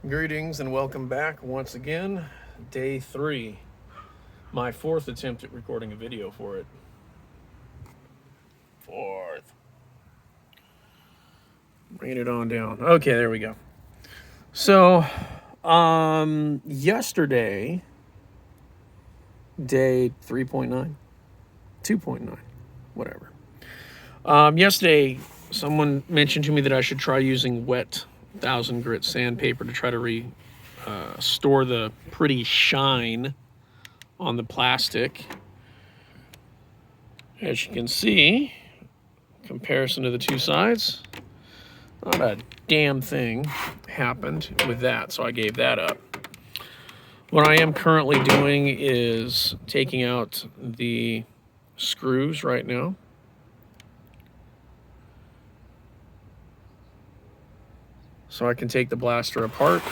Greetings and welcome back once again. Day 3. My 4th attempt at recording a video for it. 4th. Bring it on down. Okay, there we go. So, yesterday, day 3.9, 2.9, whatever. Yesterday, someone mentioned to me that I should try using wet 1000 grit sandpaper to try to restore the pretty shine on the plastic. As you can see, comparison to the two sides, not a damn thing happened with that, so I gave that up. What I am currently doing is taking out the screws right now. So I can take the blaster apart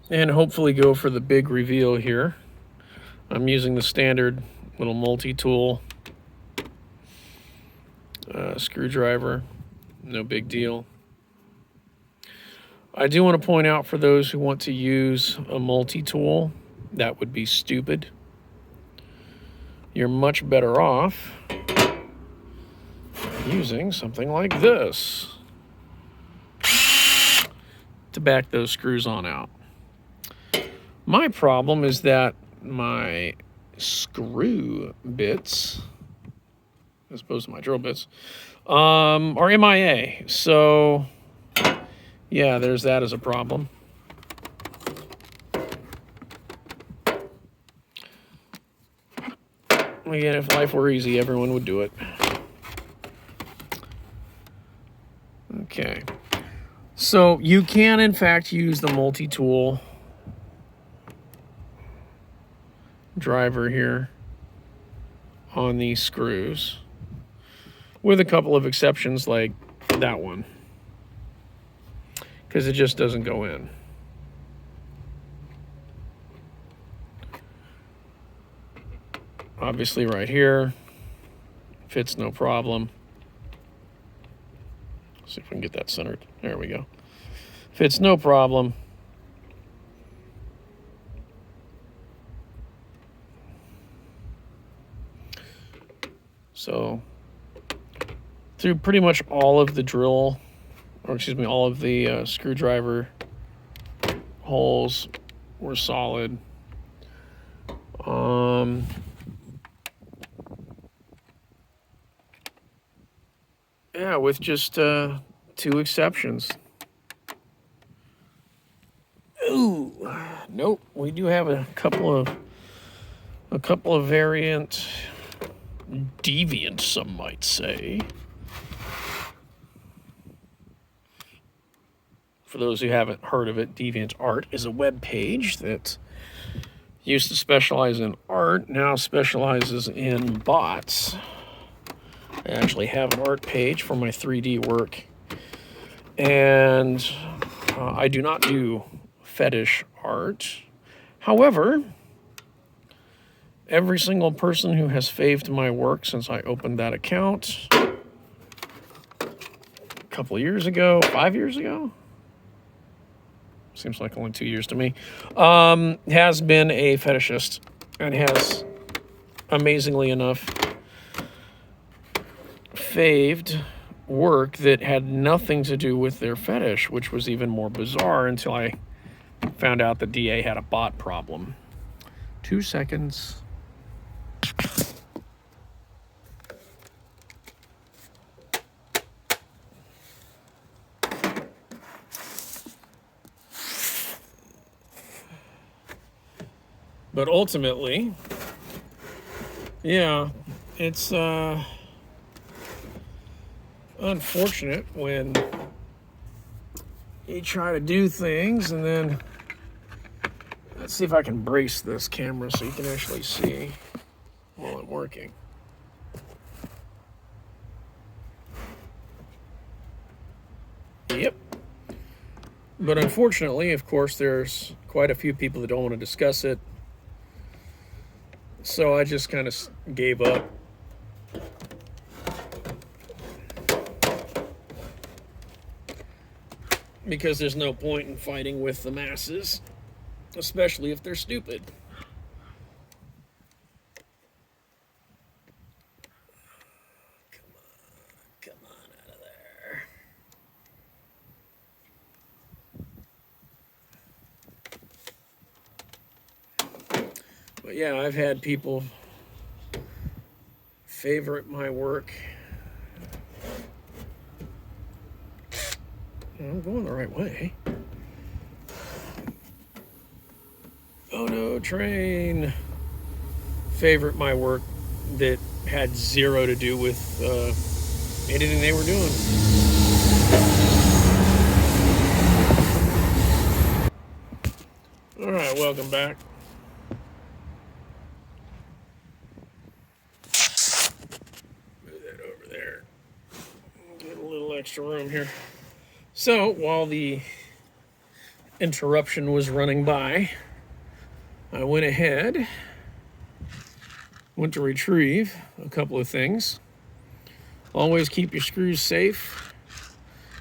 and hopefully go for the big reveal here. I'm using the standard little multi-tool screwdriver, no big deal. I do want to point out for those who want to use a multi-tool, that would be stupid. You're much better off using something like this to back those screws on out. My problem is that my screw bits, as opposed to my drill bits, are MIA. So, yeah, there's that as a problem. Again, if life were easy, everyone would do it. Okay. So you can, in fact, use the multi-tool driver here on these screws, with a couple of exceptions like that one, because it just doesn't go in. Obviously right here, fits no problem. See if we can get that centered. There we go. Fits no problem. So through pretty much all of the all of the screwdriver holes were solid. Yeah, with just 2 exceptions. Ooh, nope. We do have a couple of variant, deviant, some might say. For those who haven't heard of it, DeviantArt is a web page that used to specialize in art, now specializes in bots. I actually have an art page for my 3D work, and I do not do fetish art. However, every single person who has faved my work since I opened that account a couple of years ago, 5 years ago, seems like only 2 years to me, has been a fetishist and has, amazingly enough, faved work that had nothing to do with their fetish, which was even more bizarre until I found out the DA had a bot problem. 2 seconds. But ultimately, yeah, it's unfortunate when you try to do things and then, let's see if I can brace this camera so you can actually see while I'm working. Yep. But unfortunately, of course, there's quite a few people that don't want to discuss it. So I just kind of gave up. because there's no point in fighting with the masses, especially if they're stupid. Come on out of there. But yeah, I've had people favorite my work. I'm going the right way. Oh no, train. Favorite my work that had zero to do with anything they were doing. All right, welcome back. Move that over there. Get a little extra room here. So while the interruption was running by, I went ahead, went to retrieve a couple of things. Always keep your screws safe.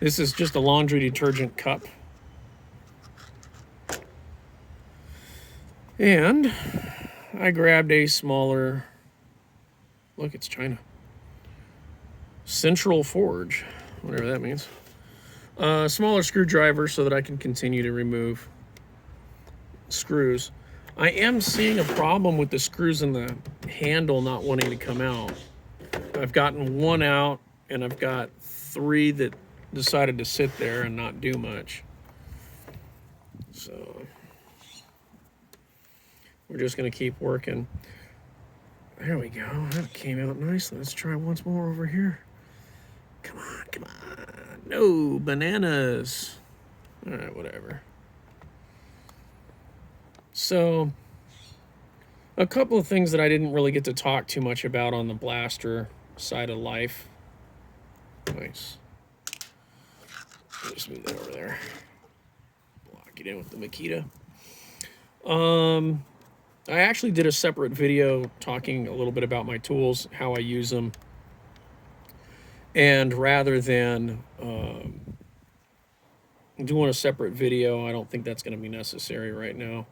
This is just a laundry detergent cup. And I grabbed a smaller, look, it's China, central forge, whatever that means. Smaller screwdriver so that I can continue to remove screws. I am seeing a problem with the screws in the handle not wanting to come out. I've gotten one out, and I've got 3 that decided to sit there and not do much. So we're just going to keep working. There we go. That came out nicely. Let's try once more over here. Come on, come on. No bananas. All right, whatever. So a couple of things that I didn't really get to talk too much about on the blaster side of life. Nice. Just move that over there. Lock it in with the Makita. I actually did a separate video talking a little bit about my tools, how I use them. And rather than doing a separate video, I don't think that's going to be necessary right now.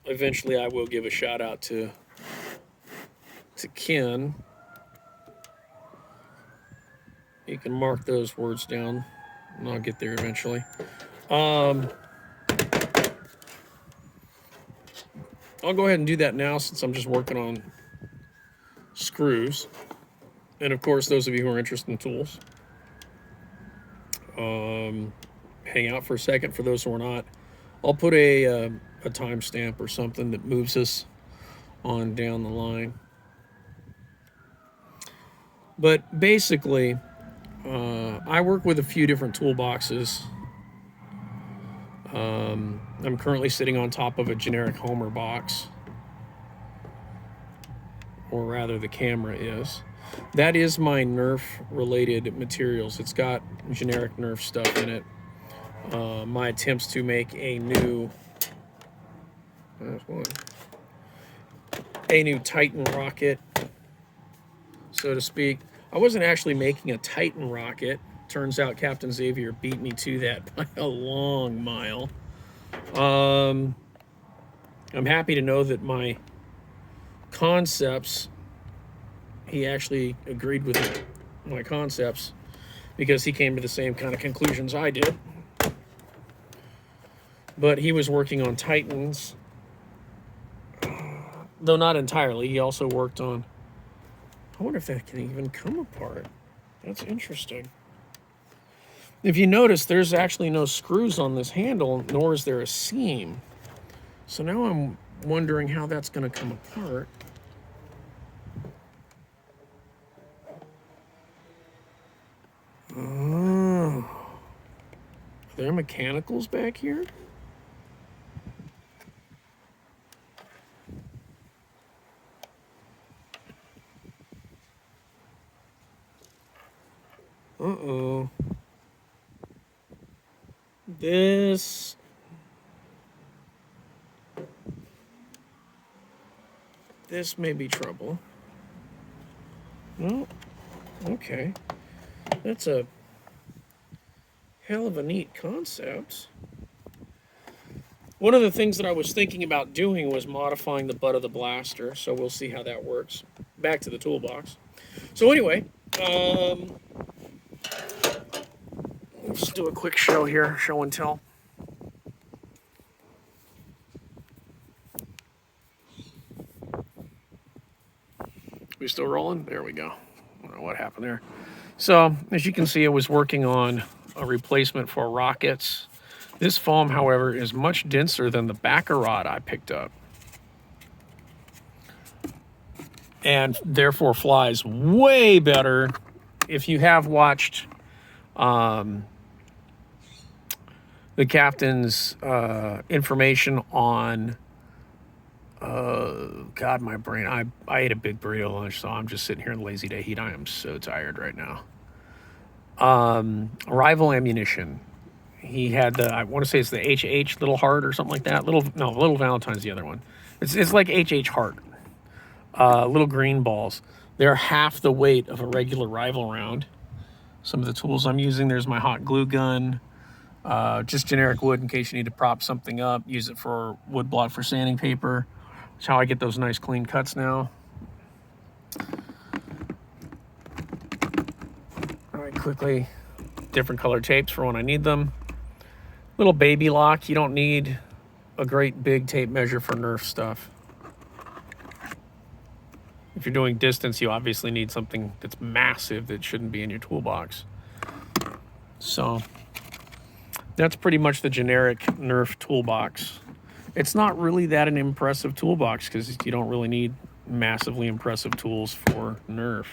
Eventually, I will give a shout out to Ken. You can mark those words down, and I'll get there eventually. I'll go ahead and do that now since I'm just working on screws. And of course, those of you who are interested in tools, hang out for a second. For those who are not, I'll put a timestamp or something that moves us on down the line. But basically, I work with a few different toolboxes. I'm currently sitting on top of a generic Homer box, or rather the camera is. That is my Nerf related materials. It's got generic Nerf stuff in it. My attempts to make a new Titan rocket, so to speak. I wasn't actually making a Titan rocket. Turns out Captain Xavier beat me to that by a long mile. I'm happy to know that my concepts, he actually agreed with my concepts because he came to the same kind of conclusions I did. But he was working on Titans, though not entirely. He also worked on, I wonder if that can even come apart. That's interesting. If you notice, there's actually no screws on this handle, nor is there a seam. So now I'm wondering how that's going to come apart. Oh. Are there mechanicals back here? Uh-oh. This may be trouble. No? Okay. That's a hell of a neat concept. One of the things that I was thinking about doing was modifying the butt of the blaster, so we'll see how that works. Back to the toolbox. So anyway, let's do a quick show here, show and tell. We still rolling? There we go. I don't know what happened there. So, as you can see, I was working on a replacement for rockets. This foam, however, is much denser than the backer rod I picked up, and therefore flies way better. If you have watched the captain's information on God, my brain. I ate a big burrito lunch, so I'm just sitting here in lazy day heat. I am so tired right now. Rival ammunition. He had the, I want to say it's the HH Little Heart or something like that. Little Valentine's the other one. It's like HH Heart. Little green balls. They're half the weight of a regular rival round. Some of the tools I'm using, there's my hot glue gun. Just generic wood in case you need to prop something up. Use it for wood block for sanding paper. That's how I get those nice clean cuts now. All right, quickly, different color tapes for when I need them. Little baby lock. You don't need a great big tape measure for Nerf stuff. If you're doing distance, you obviously need something that's massive that shouldn't be in your toolbox. So that's pretty much the generic Nerf toolbox. It's not really that an impressive toolbox because you don't really need massively impressive tools for Nerf.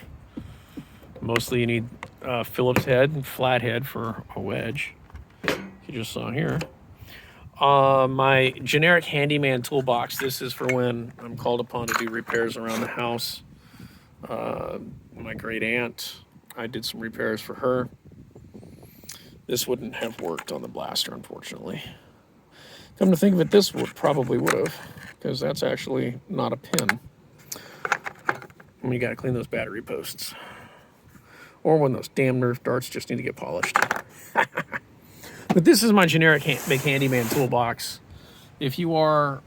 Mostly you need a Phillips head and flat head for a wedge. You just saw here. My generic handyman toolbox. This is for when I'm called upon to do repairs around the house. My great aunt, I did some repairs for her. This wouldn't have worked on the blaster, unfortunately. Come to think of it, this probably would have, because that's actually not a pin. And you got to clean those battery posts. Or when those damn Nerf darts just need to get polished. But this is my generic big handyman toolbox. If you are,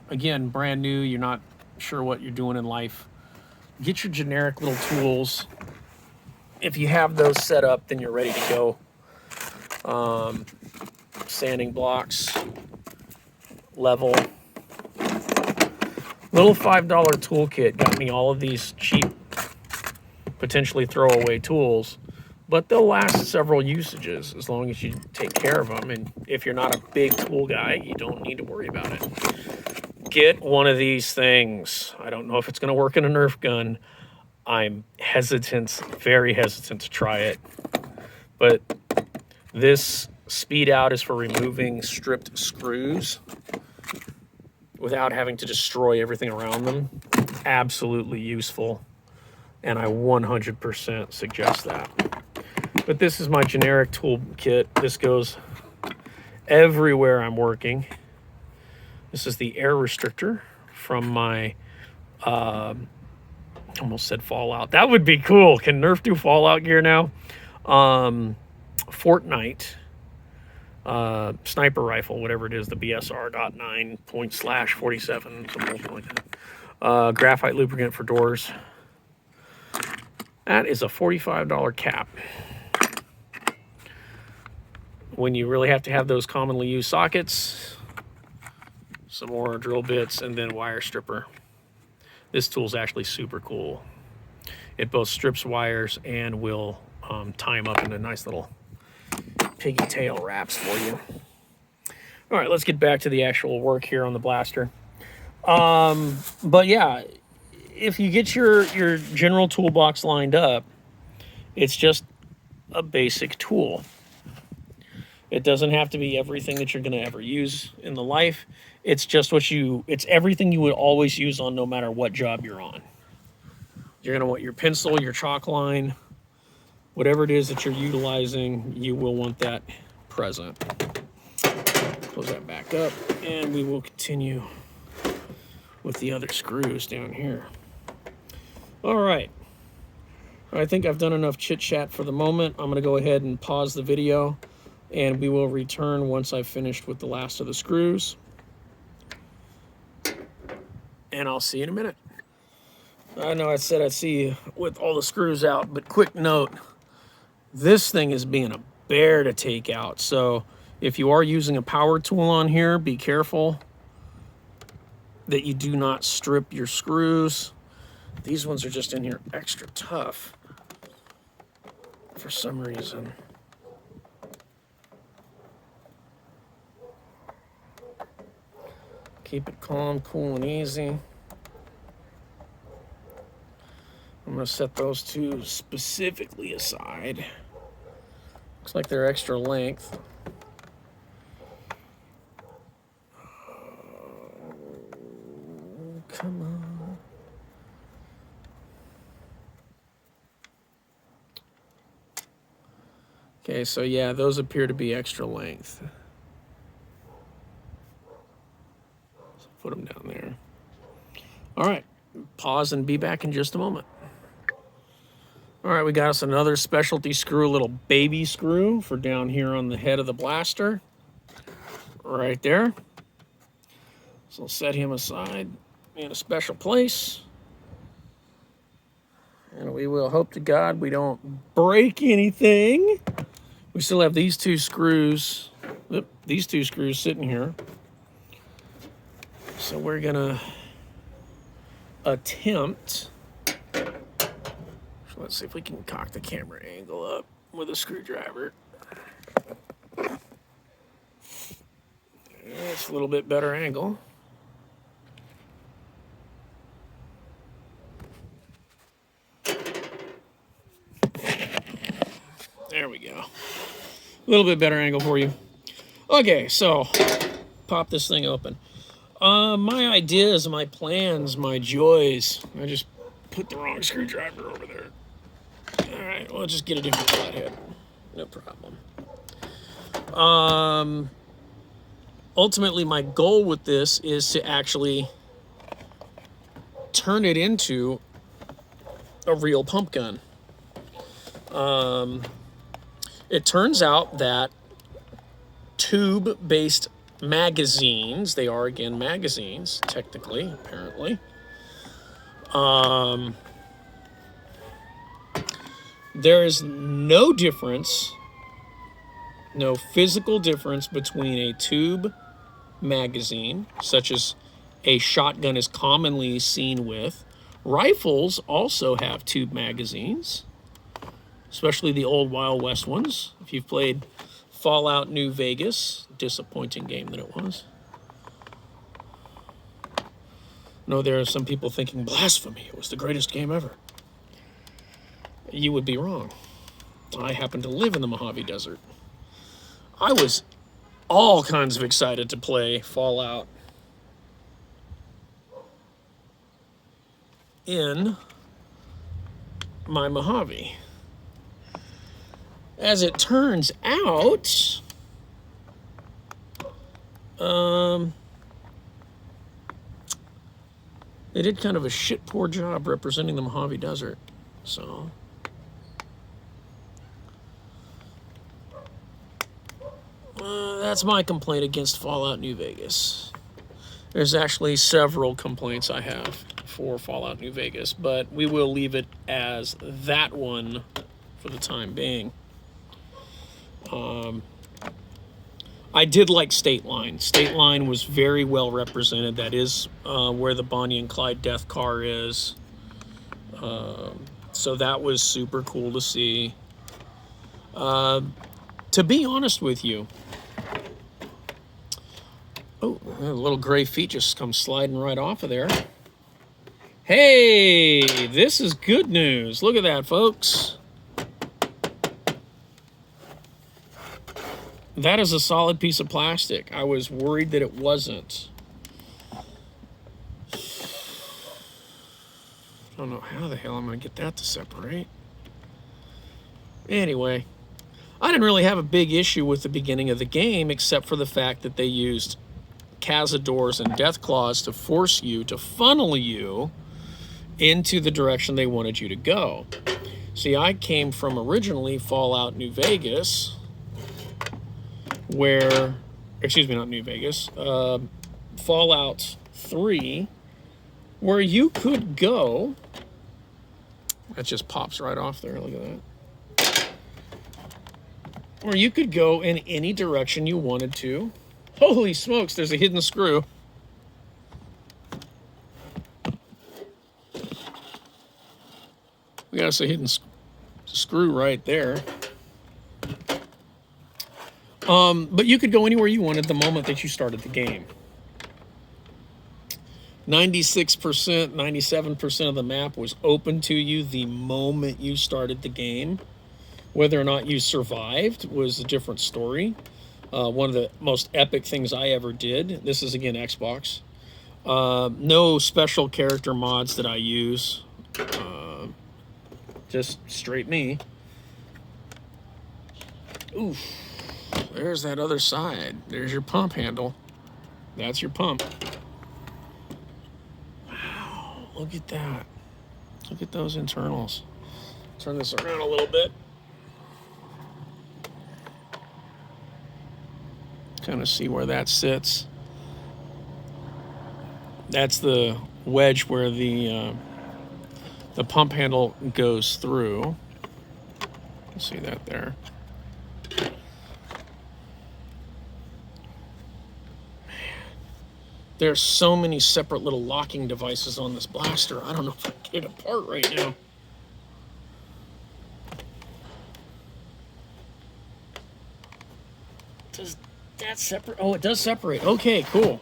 again, brand new, you're not sure what you're doing in life, get your generic little tools. If you have those set up, then you're ready to go. Sanding blocks, level. Little $5 toolkit got me all of these cheap, potentially throwaway tools, but they'll last several usages as long as you take care of them. And if you're not a big tool guy, you don't need to worry about it. Get one of these things. I don't know if it's going to work in a Nerf gun. I'm hesitant, very hesitant to try it. But this speed out is for removing stripped screws without having to destroy everything around them. Absolutely useful. And I 100% suggest that. But this is my generic tool kit. This goes everywhere I'm working. This is the air restrictor from my, almost said Fallout. That would be cool. Can Nerf do Fallout gear now? Fortnite sniper rifle, whatever it is, the BSR.9./47, something like that. Graphite lubricant for doors. That is a $45 cap. When you really have to have those commonly used sockets, some more drill bits, and then wire stripper. This tool is actually super cool. It both strips wires and will tie them up into nice little piggy tail wraps for you. All right, let's get back to the actual work here on the blaster. But yeah, if you get your general toolbox lined up, it's just a basic tool. It doesn't have to be everything that you're going to ever use in the life. It's just it's everything you would always use on no matter what job you're on. You're going to want your pencil, your chalk line, whatever it is that you're utilizing, you will want that present. Close that back up, and we will continue with the other screws down here. All right. I think I've done enough chit chat for the moment. I'm going to go ahead and pause the video. and we will return once I've finished with the last of the screws. And I'll see you in a minute. I know I said I'd see you with all the screws out, but quick note, this thing is being a bear to take out. So if you are using a power tool on here, be careful that you do not strip your screws. These ones are just in here extra tough for some reason. Keep it calm, cool, and easy. I'm going to set those two specifically aside. Looks like they're extra length. Come on. Okay, so yeah, those appear to be extra length. So put them down there. All right, pause and be back in just a moment. All right, we got us another specialty screw, a little baby screw for down here on the head of the blaster. Right there. So I'll set him aside in a special place. And we will hope to God we don't break anything. We still have these two screws, sitting here. So we're gonna attempt, let's see if we can cock the camera angle up with a screwdriver. That's a little bit better angle. There we go. A little bit better angle for you. Okay, so pop this thing open. My ideas, my plans, my joys. I just put the wrong screwdriver over there. All right, well, just get a different flathead. No problem. Ultimately, my goal with this is to actually turn it into a real pump gun. It turns out that tube-based magazines, they are, again, magazines, technically, apparently, there is no difference, no physical difference between a tube magazine, such as a shotgun is commonly seen with. Rifles also have tube magazines, especially the old Wild West ones. If you've played Fallout New Vegas, disappointing game that it was. No, there are some people thinking, blasphemy, it was the greatest game ever. You would be wrong. I happen to live in the Mojave Desert. I was all kinds of excited to play Fallout in my Mojave. As it turns out, they did kind of a shit poor job representing the Mojave Desert. So that's my complaint against Fallout New Vegas. There's actually several complaints I have for Fallout New Vegas, but we will leave it as that one for the time being. I did like State Line. State Line was very well represented. That is where the Bonnie and Clyde death car is. So that was super cool to see. To be honest with you, oh, a little gray feet just come sliding right off of there. Hey, this is good news. Look at that, folks. That is a solid piece of plastic. I was worried that it wasn't. I don't know how the hell I'm going to get that to separate. Anyway, I didn't really have a big issue with the beginning of the game, except for the fact that they used cazadors and deathclaws to force you, to funnel you into the direction they wanted you to go. See, I came from originally Fallout New Vegas, where, excuse me, not New Vegas, Fallout 3, where you could go, that just pops right off there, look at that, where you could go in any direction you wanted to. Holy smokes, there's a hidden screw. We got us a hidden screw right there. But you could go anywhere you wanted the moment that you started the game. 96%, 97% of the map was open to you the moment you started the game. Whether or not you survived was a different story. One of the most epic things I ever did. This is, again, Xbox. No special character mods that I use. Just straight me. Oof. There's that other side. There's your pump handle. That's your pump. Wow. Look at that. Look at those internals. Turn this around a little bit. Kind of see where that sits. That's the wedge where the pump handle goes through. You see that there. Man, there's so many separate little locking devices on this blaster. I don't know if I can get it apart right now. Does that separate? Oh, it does separate. Okay, cool.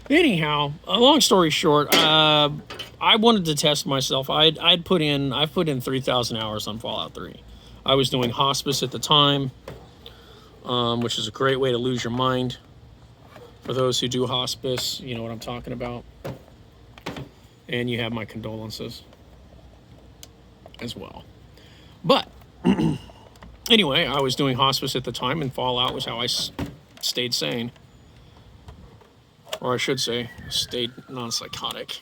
Anyhow, long story short, I wanted to test myself. I've put in 3,000 hours on Fallout 3. I was doing hospice at the time, which is a great way to lose your mind. For those who do hospice, you know what I'm talking about. And you have my condolences as well. But anyway, I was doing hospice at the time, and Fallout was how I stayed sane. Or I should say, stayed non-psychotic.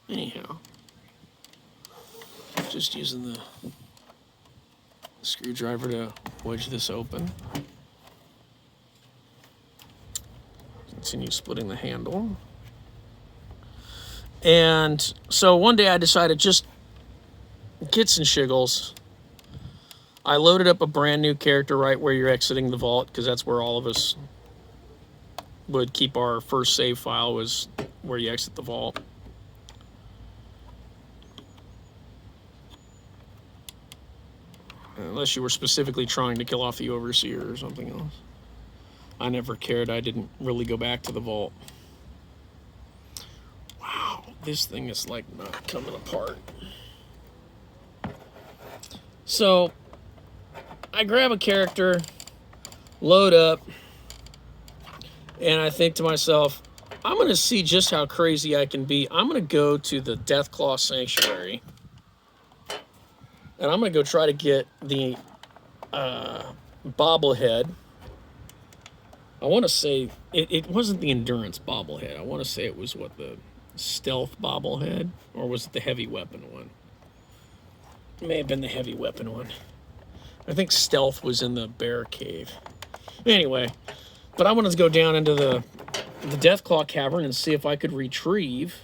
Anyhow, just using the screwdriver to wedge this open. Continue splitting the handle. And so one day I decided just gits and shiggles. I loaded up a brand new character right where you're exiting the vault, because that's where all of us would keep our first save file, was where you exit the vault. Unless you were specifically trying to kill off the overseer or something else. I never cared. I didn't really go back to the vault. Wow, this thing is like not coming apart. So I grab a character, load up, and I think to myself, I'm going to see just how crazy I can be. I'm going to go to the Deathclaw Sanctuary. And I'm going to go try to get the bobblehead. I want to say, it wasn't the endurance bobblehead. I want to say it was, what, the stealth bobblehead? Or was it the heavy weapon one? It may have been the heavy weapon one. I think stealth was in the bear cave. Anyway, but I wanted to go down into the Deathclaw cavern and see if I could retrieve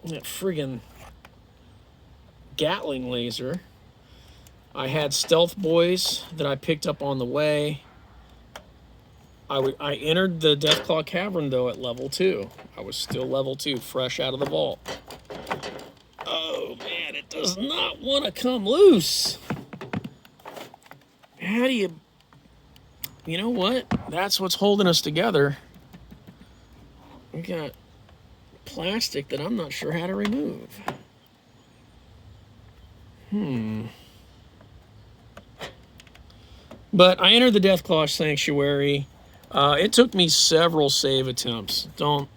that friggin' Gatling laser. I had stealth boys that I picked up on the way. I entered the Deathclaw cavern, though, at level 2. I was still level 2, fresh out of the vault. Oh, man, it does not want to come loose. How do you... You know what? That's what's holding us together. We got plastic that I'm not sure how to remove. But I entered the Deathclaw Sanctuary. It took me several save attempts. Don't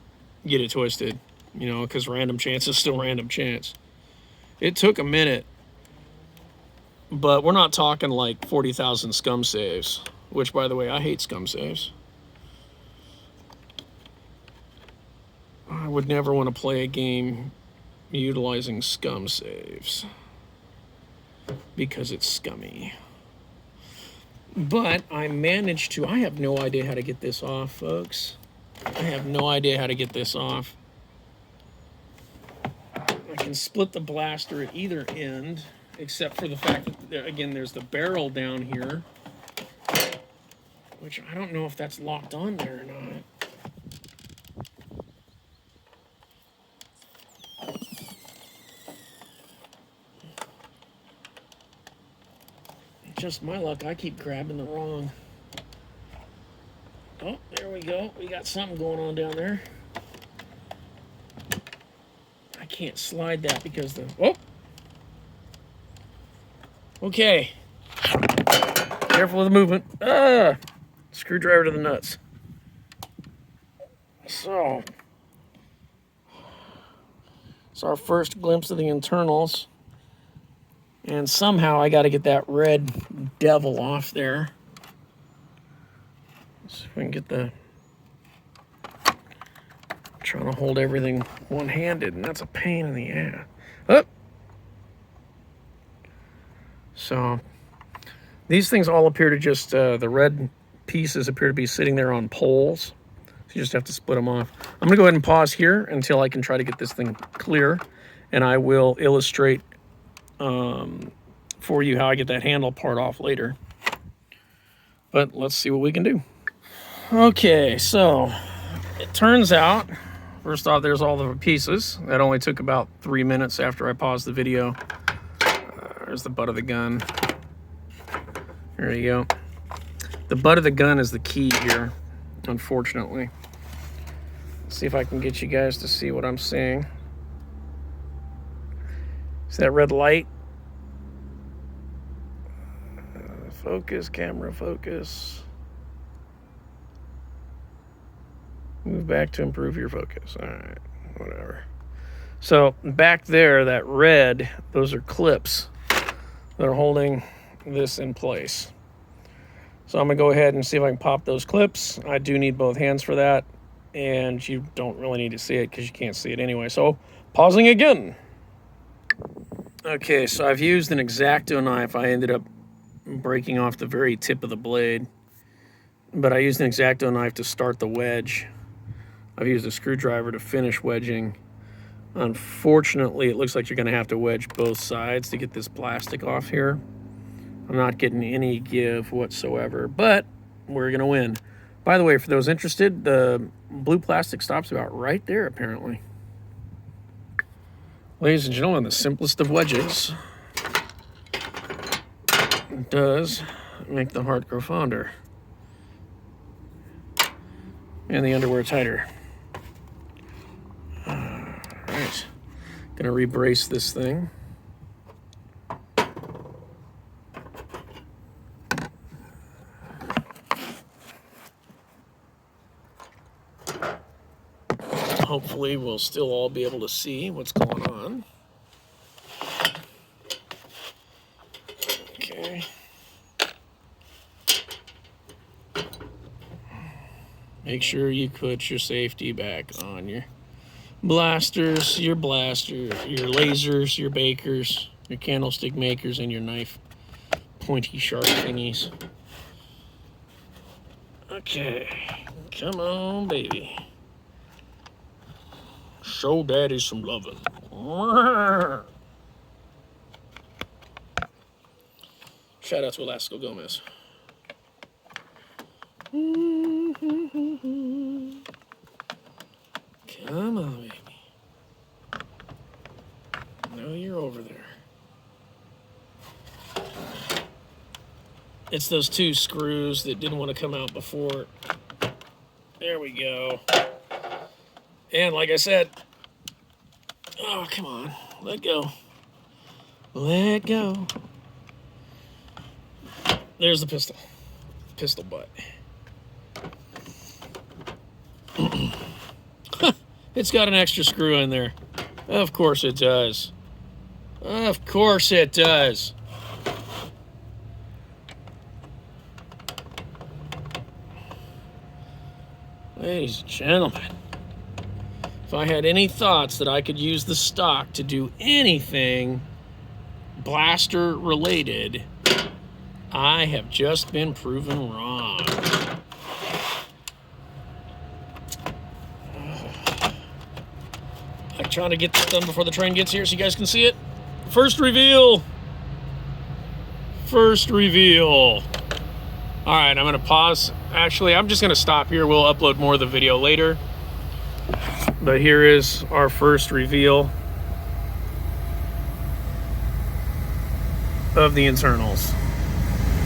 get it twisted, you know, because random chance is still random chance. It took a minute, but we're not talking like 40,000 scum saves, which, by the way, I hate scum saves. I would never want to play a game utilizing scum saves. because it's scummy. But I managed to, I have no idea how to get this off, folks. I have no idea how to get this off. I can split the blaster at either end, except for the fact that, again, there's the barrel down here, which I don't know if that's locked on there or not. Just my luck, I keep grabbing the wrong. Oh, there we go. We got something going on down there. I can't slide that because the... Oh! Okay. Careful with the movement. Ah! Screwdriver to the nuts. So... it's our first glimpse of the internals. And somehow I got to get that red devil off there. Let's see if we can get the... I'm trying to hold everything one-handed, and that's a pain in the ass. Oh! So, these things all appear to just, the red pieces appear to be sitting there on poles. So you just have to split them off. I'm going to go ahead and pause here until I can try to get this thing clear. And I will illustrate for you how I get that handle part off later. But let's see what we can do. Okay, so it turns out, first off, there's all the pieces. That only took about 3 minutes after I paused the video. There's the butt of the gun. There you go. The butt of the gun is the key here, unfortunately. Let's see if I can get you guys to see what I'm seeing. See that red light? Focus, camera, focus. Move back to improve your focus. All right, whatever. So back there, that red, those are clips that are holding this in place. So I'm gonna go ahead and see if I can pop those clips. I do need both hands for that, and you don't really need to see it because you can't see it anyway. So pausing again. Okay, so I've used an X-Acto knife. I ended up breaking off the very tip of the blade, but I used an X-Acto knife to start the wedge. I've used a screwdriver to finish wedging. Unfortunately, it looks like you're going to have to wedge both sides to get this plastic off here. I'm not getting any give whatsoever, but we're going to win. By the way, for those interested, the blue plastic stops about right there, apparently. Ladies and gentlemen, the simplest of wedges does make the heart grow fonder. And the underwear tighter. Alright. Gonna re-brace this thing. Hopefully we'll still all be able to see what's going on. Okay. Make sure you put your safety back on your blasters, your lasers, your bakers, your candlestick makers, and your knife pointy sharp thingies. Okay, come on, baby. Show daddy some loving. Shout out to Elasco Gomez. Come on, baby. No, you're over there. It's those two screws that didn't want to come out before. There we go. And like I said, oh, come on. Let go. Let go. There's the pistol. Pistol butt. It's got an extra screw in there. Of course it does. Of course it does. Ladies and gentlemen, if I had any thoughts that I could use the stock to do anything blaster related, I have just been proven wrong. I'm trying to get this done before the train gets here so you guys can see it. First reveal. First reveal. All right, I'm going to pause. Actually, I'm just going to stop here. We'll upload more of the video later. But here is our first reveal of the internals.